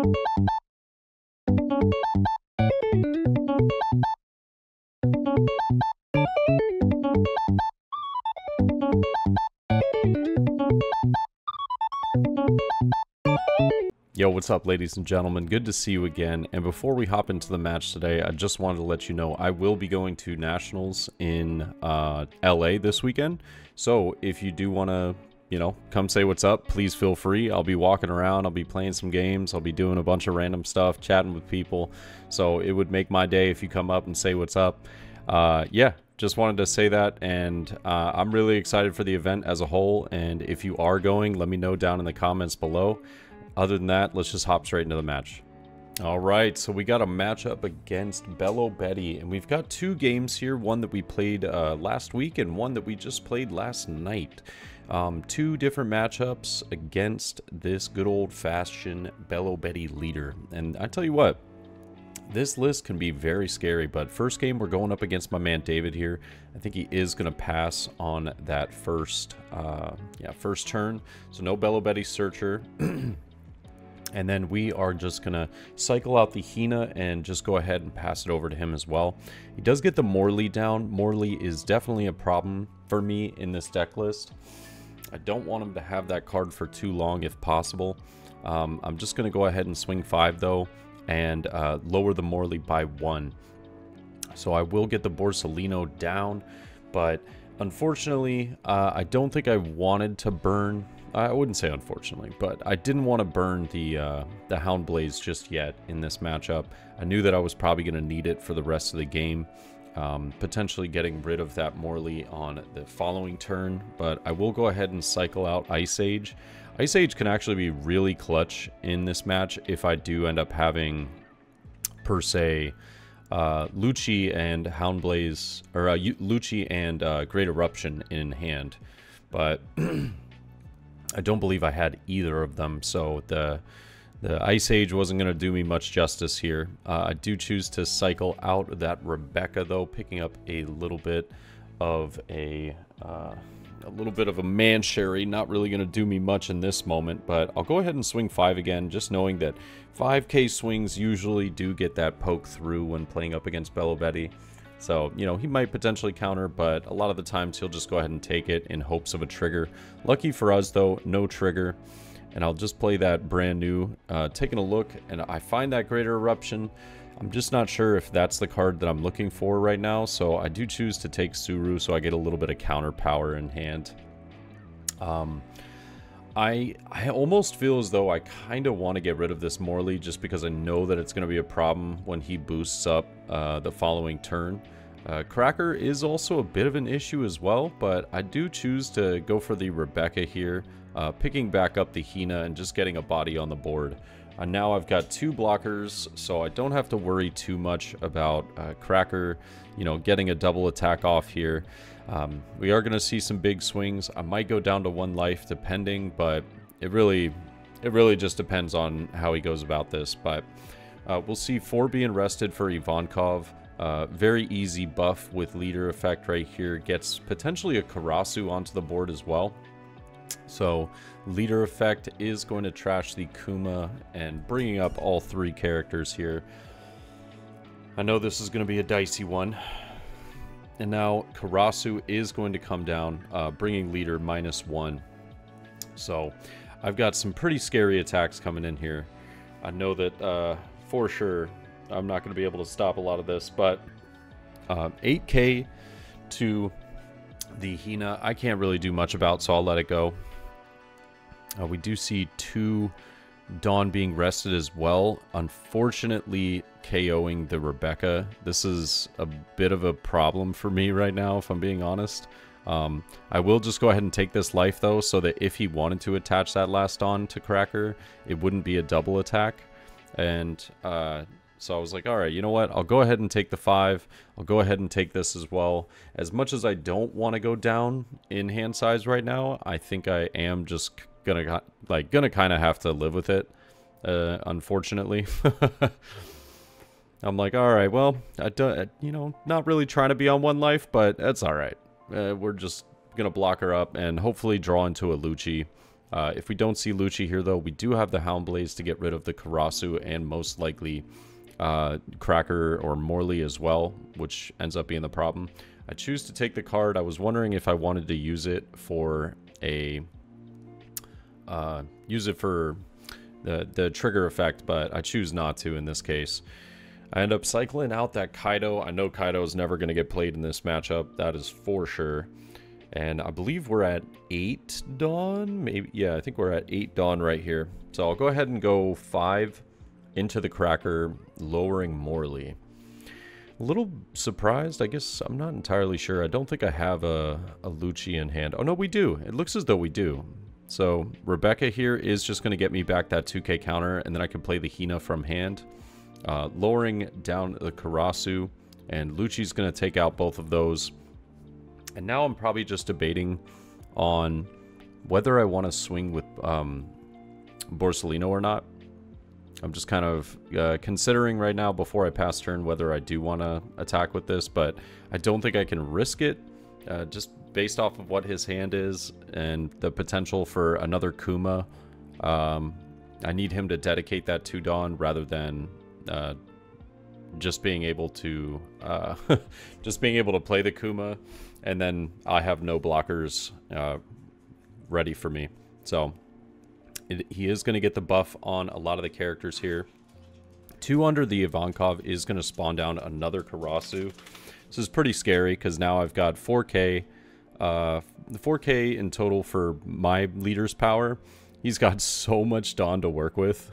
Yo, what's up, ladies and gentlemen? Good to see you again. And before we hop into the match today, I just wanted to let you know I will be going to Nationals in LA this weekend. So if you do want to, come say what's up, please feel free. I'll be walking around, I'll be playing some games, I'll be doing a bunch of random stuff, chatting with people. So it would make my day if you come up and say what's up. Yeah, just wanted to say that, and I'm really excited for the event as a whole. And if you are going, let me know down in the comments below. Other than that, let's just hop straight into the match. Alright, so we got a matchup against Belo, and we've got two games here, one that we played last week and one that we just played last night. Two different matchups against this good old-fashioned Belo leader. And I tell you what, this list can be very scary, but first game we're going up against my man David here. I think he is going to pass on that first turn. So no Belo Searcher. And then we are just going to cycle out the Hina and just go ahead and pass it over to him as well. He does get the Morley down. Morley is definitely a problem for me in this deck list. I don't want him to have that card for too long if possible. I'm just going to go ahead and swing 5 though and lower the Morley by 1. So I will get the Borsalino down, but unfortunately, I don't think I wanted to burn... I wouldn't say unfortunately, but I didn't want to burn the Houndblaze just yet in this matchup. I knew that I was probably going to need it for the rest of the game, potentially getting rid of that Morley on the following turn, but I will go ahead and cycle out Ice Age. Ice Age can actually be really clutch in this match if I do end up having, per se, Lucci and Houndblaze, or Lucci and Great Eruption in hand, but... I don't believe I had either of them, so the Ice Age wasn't going to do me much justice here. I do choose to cycle out that Rebecca, though, picking up a little bit of a Mancherry. Not really going to do me much in this moment, but I'll go ahead and swing 5 again, just knowing that 5k swings usually do get that poke through when playing up against Belo. So, he might potentially counter, but a lot of the times he'll just go ahead and take it in hopes of a trigger. Lucky for us, though, no trigger. And I'll just play that brand new, taking a look, and I find that Greater Eruption. I'm just not sure if that's the card that I'm looking for right now, so I do choose to take Suru so I get a little bit of counter power in hand. I almost feel as though I kind of want to get rid of this Morley just because I know that it's going to be a problem when he boosts up the following turn. Cracker is also a bit of an issue as well, but I do choose to go for the Rebecca here, picking back up the Hina and just getting a body on the board. Now I've got 2 blockers, so I don't have to worry too much about Cracker, getting a double attack off here. We are going to see some big swings. I might go down to 1 life depending, but it really just depends on how he goes about this. But we'll see 4 being rested for Ivankov. Very easy buff with leader effect right here. Gets potentially a Karasu onto the board as well. So leader effect is going to trash the Kuma and bringing up all 3 characters here. I know this is going to be a dicey one. And now Karasu is going to come down, bringing leader -1. So I've got some pretty scary attacks coming in here. I know that for sure I'm not going to be able to stop a lot of this, but 8k to the Hina I can't really do much about, so I'll let it go. We do see 2 Dawn being rested as well. Unfortunately, KOing the Rebecca. This is a bit of a problem for me right now, if I'm being honest. I will just go ahead and take this life, though, so that if he wanted to attach that last Dawn to Cracker, it wouldn't be a double attack. And so I was like, all right, you know what? I'll go ahead and take the 5. I'll go ahead and take this as well. As much as I don't want to go down in hand size right now, I think I am just gonna kind of have to live with it, unfortunately. I'm like, all right, well, I don't, not really trying to be on 1 life, but that's all right. We're just gonna block her up and hopefully draw into a Lucci. If we don't see Lucci here, though, we do have the Houndblaze to get rid of the Karasu and most likely Cracker or Morley as well, which ends up being the problem. I choose to take the card. I was wondering if I wanted to use it for a the trigger effect, but I choose not to in this case. I end up cycling out that Kaido. I know Kaido is never going to get played in this matchup. That is for sure. And I believe we're at 8 Dawn. Maybe, yeah, I think we're at 8 Dawn right here. So I'll go ahead and go 5 into the Cracker, lowering Morley. A little surprised. I guess I'm not entirely sure. I don't think I have a Lucci in hand. Oh, no, we do. It looks as though we do. So Rebecca here is just going to get me back that 2k counter, and then I can play the Hina from hand. Lowering down the Karasu, and Lucci's going to take out both of those. And now I'm probably just debating on whether I want to swing with Borsalino or not. I'm just kind of considering right now before I pass turn whether I do want to attack with this, but I don't think I can risk it just based off of what his hand is and the potential for another Kuma. I need him to dedicate that to Dawn rather than just being able to play the Kuma, and then I have no blockers ready for me. So he is going to get the buff on a lot of the characters here. 2 under the Ivankov is going to spawn down another Karasu. This is pretty scary because now I've got 4k in total for my leader's power. He's got so much Dawn to work with.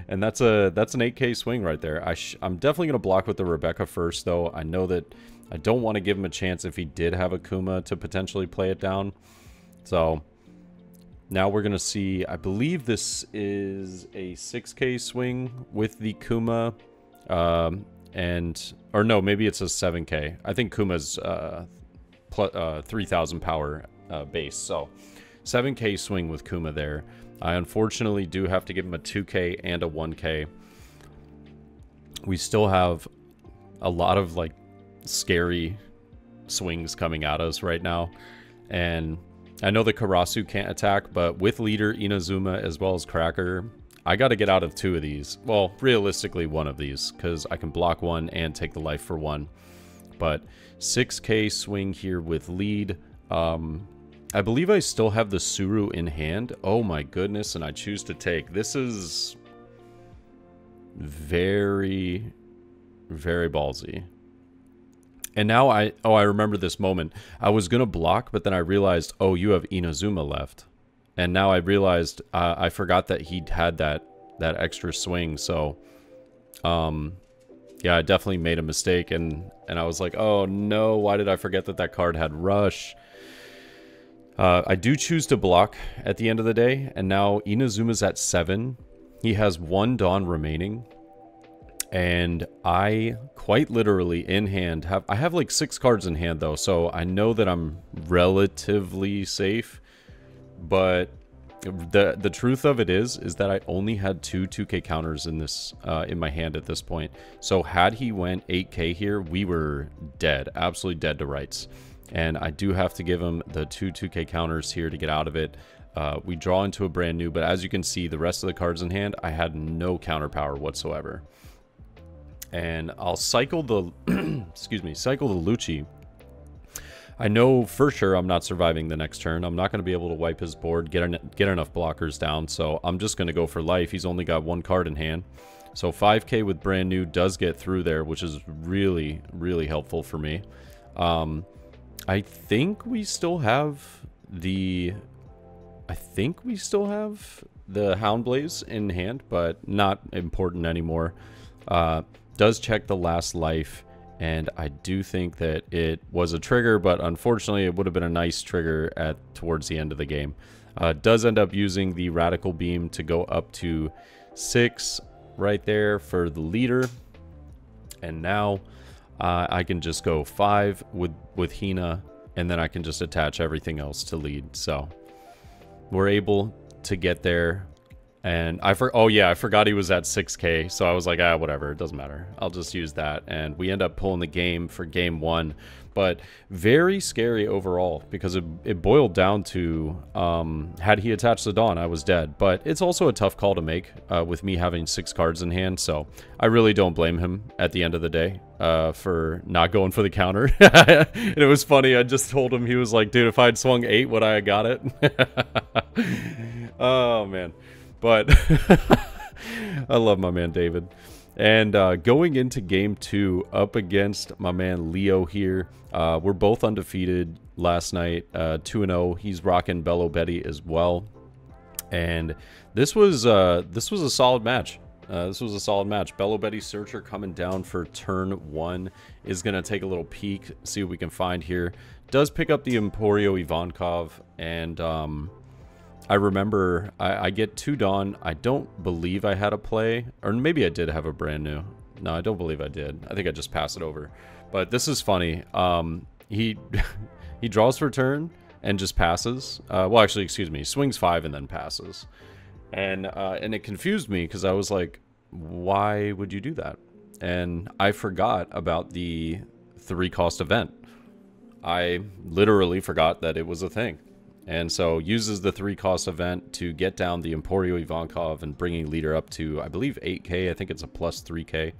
And that's an 8k swing right there. I'm definitely going to block with the Rebecca first, though. I know that I don't want to give him a chance if he did have a Kuma to potentially play it down. So now we're going to see, I believe this is a 6k swing with the Kuma. Or no, maybe it's a 7k. I think Kuma's 3,000 power base. So 7k swing with Kuma there. I unfortunately do have to give him a 2k and a 1k. We still have a lot of like scary swings coming at us right now. And I know the Karasu can't attack, but with leader Inazuma as well as Cracker, I got to get out of 2 of these. Well, realistically 1 of these, because I can block 1 and take the life for 1. But 6k swing here with lead. I believe I still have the Suru in hand. Oh my goodness, and I choose to take. This is very, very ballsy. And now I remember this moment. I was going to block, but then I realized, oh, you have Inazuma left. And now I realized I forgot that he had that extra swing. So, yeah, I definitely made a mistake. And I was like, oh no, why did I forget that card had Rush? I do choose to block at the end of the day, and now Inazuma's at 7. He has 1 Dawn remaining, and I quite literally in hand I have like 6 cards in hand though, so I know that I'm relatively safe. But the truth of it is that I only had 2k counters in this in my hand at this point. So had he went 8k here, we were dead, absolutely dead to rights. And I do have to give him the 2k counters here to get out of it. We draw into a brand new, but as you can see, the rest of the cards in hand, I had no counter power whatsoever. And I'll cycle the, cycle the Lucci. I know for sure I'm not surviving the next turn. I'm not going to be able to wipe his board, get enough blockers down, so I'm just going to go for life. He's only got 1 card in hand. So 5k with brand new does get through there, which is really, really helpful for me. I think we still have the Houndblaze in hand, but not important anymore. Does check the last life, and I do think that it was a trigger, but unfortunately it would have been a nice trigger towards the end of the game. Does end up using the Radical Beam to go up to 6 right there for the leader, and now I can just go 5 with Hina, and then I can just attach everything else to lead. So we're able to get there. And oh yeah, I forgot he was at 6k, so I was like, ah, whatever, it doesn't matter. I'll just use that. And we end up pulling the game for game 1. But very scary overall, because it boiled down to, had he attached the Dawn, I was dead. But it's also a tough call to make, with me having 6 cards in hand, so I really don't blame him at the end of the day, for not going for the counter. And it was funny, I just told him, he was like, dude, if I'd swung 8, would I have got it? Oh, man. But I love my man David. And going into game 2 up against my man Leo here, we're both undefeated last night, 2-0. He's rocking Belo Betty as well. And this was a solid match. Belo Betty Searcher coming down for turn 1 is going to take a little peek, see what we can find here. Does pick up the Emporio Ivankov, and I remember I get 2 Dawn. I don't believe I had a play, or maybe I did have a brand new. No, I don't believe I did. I think I just passed it over. But this is funny. He he draws for turn and just passes. Well, actually, excuse me, he swings 5 and then passes. And it confused me, because I was like, why would you do that? And I forgot about the 3-cost event. I literally forgot that it was a thing. And so uses the 3-cost event to get down the Emporio Ivankov and bringing leader up to, I believe, 8k. I think it's a plus 3k.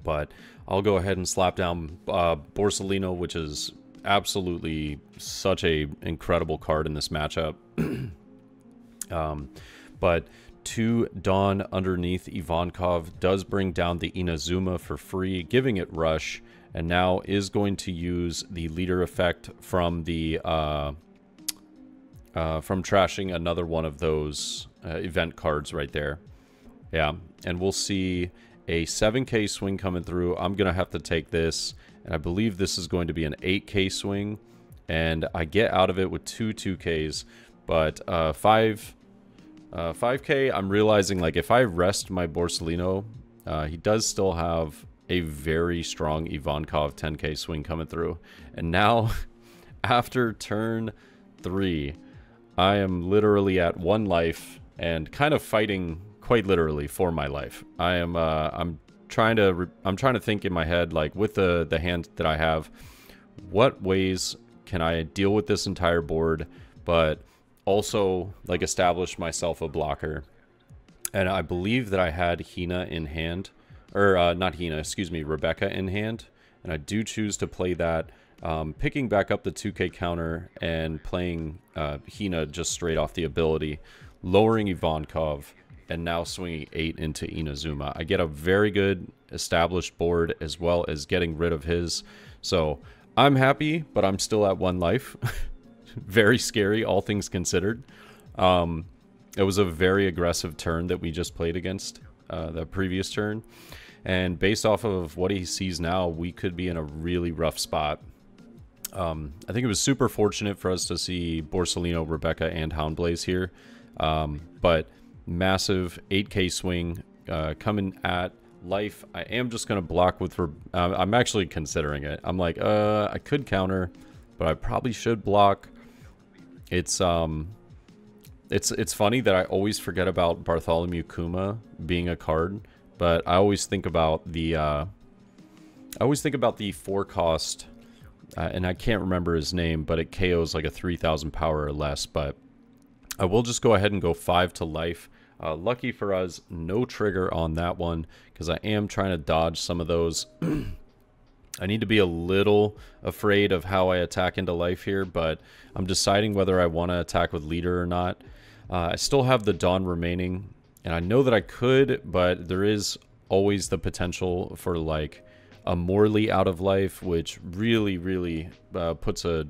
But I'll go ahead and slap down Borsalino, which is absolutely such a incredible card in this matchup. But 2 Dawn underneath Ivankov does bring down the Inazuma for free, giving it rush, and now is going to use the leader effect from the from trashing another one of those event cards right there. Yeah, and we'll see a 7k swing coming through. I'm gonna have to take this, and I believe this is going to be an 8k swing, and I get out of it with 2 2ks, but 5k, I'm realizing, like, if I rest my Borsalino, he does still have a very strong Ivankov 10k swing coming through. And now, after turn 3, I am literally at 1 life and kind of fighting quite literally for my life. I am I'm trying to think in my head, like, with the hand that I have, what ways can I deal with this entire board, but also, like, establish myself a blocker. And I believe that I had Hina in hand, or not Hina, excuse me, Rebecca in hand, and I do choose to play that, picking back up the 2k counter and playing Hina just straight off the ability, lowering Ivankov, and now swinging 8 into Inazuma. I get a very good established board, as well as getting rid of his. So I'm happy, but I'm still at 1 life. Very scary, all things considered. It was a very aggressive turn that we just played against the previous turn. And based off of what he sees now, we could be in a really rough spot. I think it was super fortunate for us to see Borsalino, Rebecca, and Houndblaze here. But massive 8k swing coming at life. I am just going to block with... I'm actually considering it. I'm like, I could counter, but I probably should block. It's funny that I always forget about Bartholomew Kuma being a card, but I always think about the 4-cost, and I can't remember his name, but it KOs like a 3,000 power or less. But I will just go ahead and go 5 to life. Lucky for us, no trigger on that one, because I am trying to dodge some of those. I need to be a little afraid of how I attack into life here, but I'm deciding whether I want to attack with leader or not. I still have the Dawn remaining, and I know that I could, but there is always the potential for, like, a Morley out of life, which really, really puts a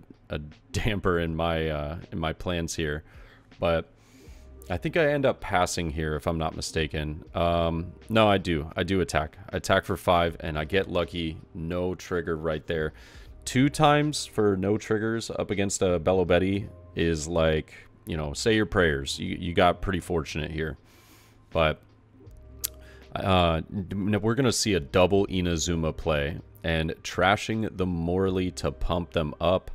damper in my plans here. But I think I end up passing here, if I'm not mistaken. No, I do attack. I attack for 5, and I get lucky. No trigger right there. 2 times for no triggers up against a Belo Betty is like, you know, say your prayers. You got pretty fortunate here. But we're going to see a double Inazuma play, and trashing the Morley to pump them up.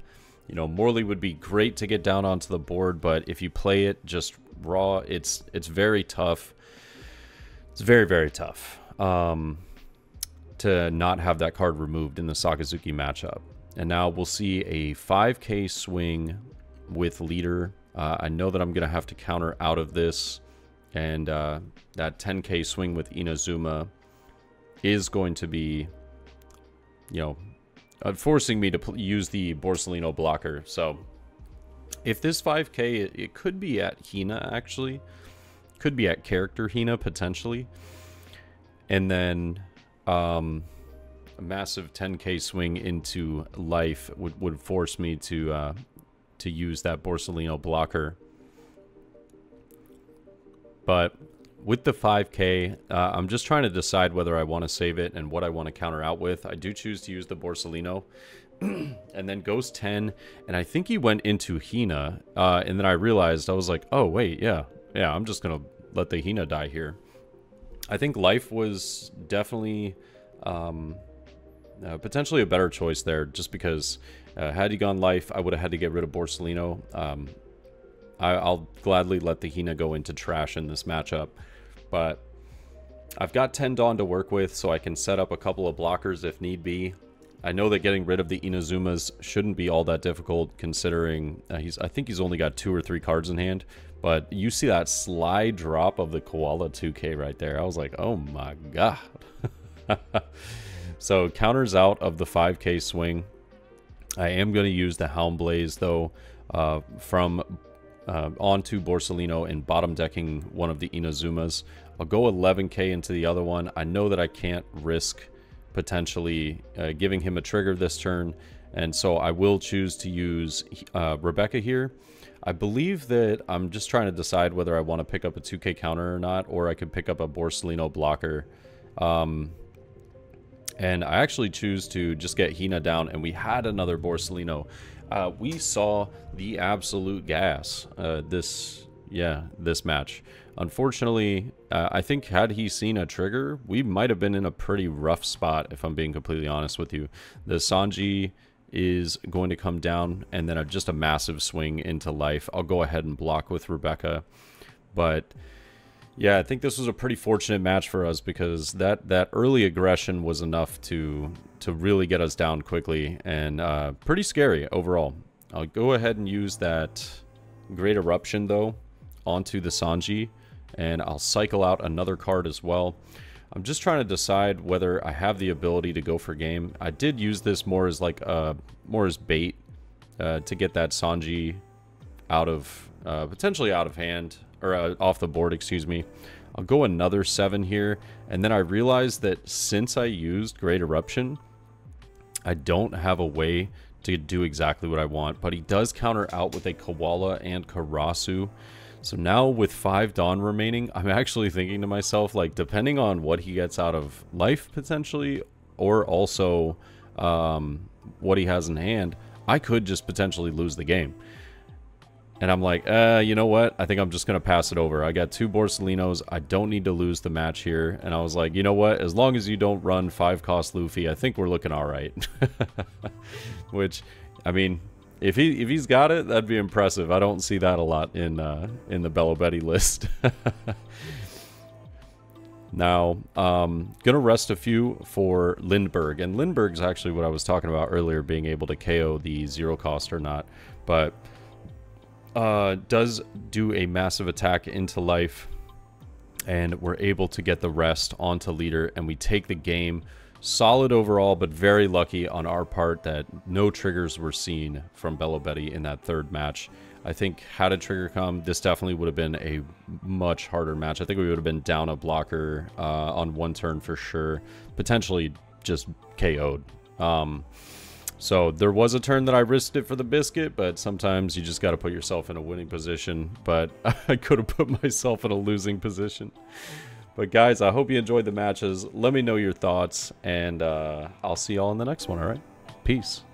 You know, Morley would be great to get down onto the board, but if you play it just Raw, it's very tough. It's very, very tough to not have that card removed in the Sakazuki matchup. And now we'll see a 5k swing with leader. I know that I'm going to have to counter out of this. And that 10k swing with Inazuma is going to be, you know, forcing me to use the Borsalino blocker. So if this 5k, it could be at Hina, actually. Could be at character Hina, potentially. And then a massive 10k swing into life would force me to use that Borsalino blocker. But with the 5k, I'm just trying to decide whether I want to save it and what I want to counter out with. I do choose to use the Borsalino. And then goes 10, and I think he went into Hina, and then I realized, I was like, oh wait, yeah, I'm just gonna let the Hina die here. I think life was definitely potentially a better choice there, just because had he gone life, I would have had to get rid of Borsalino. I'll gladly let the Hina go into trash in this matchup, but I've got 10 Dawn to work with, so I can set up a couple of blockers if need be. I know that getting rid of the Inazumas shouldn't be all that difficult, considering I think he's only got 2 or 3 cards in hand. But you see that slide drop of the Koala 2k right there. I was like, oh my god. So counters out of the 5k swing. I am going to use the Hound Blaze, though, from onto Borsalino and bottom decking one of the Inazumas. I'll go 11k into the other one. I know that I can't risk potentially giving him a trigger this turn, and so I will choose to use Rebecca here. I believe that I'm just trying to decide whether I want to pick up a 2k counter or not, or I could pick up a Borsalino blocker. And I actually choose to just get Hina down, and we had another Borsalino. We saw the absolute gas this match. Unfortunately, I think had he seen a trigger, we might have been in a pretty rough spot, if I'm being completely honest with you. The Sanji is going to come down, and then just a massive swing into life. I'll go ahead and block with Rebecca. But yeah, I think this was a pretty fortunate match for us, because that early aggression was enough to really get us down quickly, and pretty scary overall. I'll go ahead and use that Great Eruption, though, onto the Sanji, and I'll cycle out another card as well. I'm just trying to decide whether I have the ability to go for game. I did use this more as like more as bait to get that Sanji out of potentially out of hand, or off the board, excuse me. I'll go another 7 here, and then I realized that since I used Great Eruption, I don't have a way to do exactly what I want, but he does counter out with a Koala and Karasu. So now with 5 Dawn remaining, I'm actually thinking to myself, like, depending on what he gets out of life potentially, or also what he has in hand, I could just potentially lose the game. And I'm like, you know what? I think I'm just going to pass it over. I got 2 Borsalinos. I don't need to lose the match here. And I was like, you know what? As long as you don't run 5-cost Luffy, I think we're looking all right. Which, I mean, if he's got it, that'd be impressive. I don't see that a lot in the Belo Betty list. Now, gonna rest a few for Lindbergh. And Lindbergh's actually what I was talking about earlier, being able to KO the 0-cost or not. But does do a massive attack into life, and we're able to get the rest onto leader, and we take the game. Solid overall, but very lucky on our part that no triggers were seen from Belo Betty in that 3rd match. I think had a trigger come, this definitely would have been a much harder match. I think we would have been down a blocker on 1 turn for sure, potentially just KO'd. So there was a turn that I risked it for the biscuit, but sometimes you just got to put yourself in a winning position. But I could have put myself in a losing position. But guys, I hope you enjoyed the matches. Let me know your thoughts, and I'll see y'all in the next one, all right? Peace.